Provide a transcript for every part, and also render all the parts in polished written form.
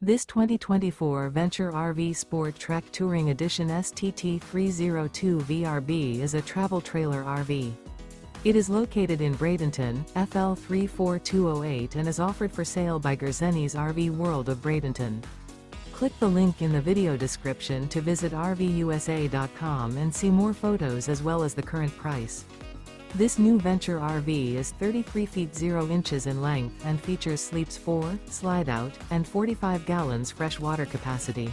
This 2024 Venture RV SportTrek Touring Edition STT302 VRB is a travel trailer RV. It is located in Bradenton, FL 34208 and is offered for sale by Gerzeny's RV World of Bradenton. Click the link in the video description to visit RVUSA.com and see more photos as well as the current price. This new Venture RV is 33 feet 0 inches in length and features sleeps 4, Slideout, and 45 gallons fresh water capacity.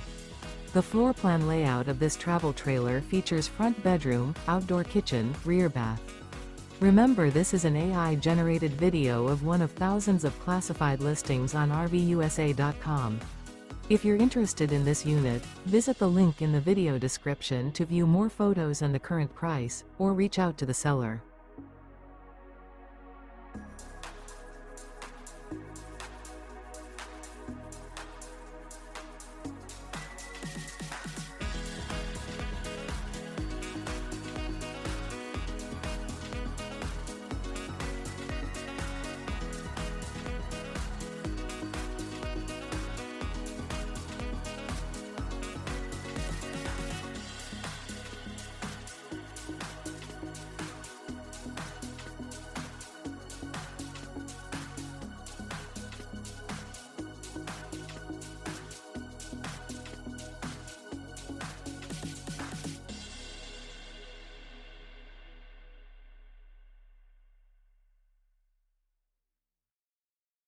The floor plan layout of this travel trailer features front bedroom, outdoor kitchen, rear bath. Remember, this is an AI-generated video of one of thousands of classified listings on RVUSA.com. If you're interested in this unit, visit the link in the video description to view more photos and the current price, or reach out to the seller.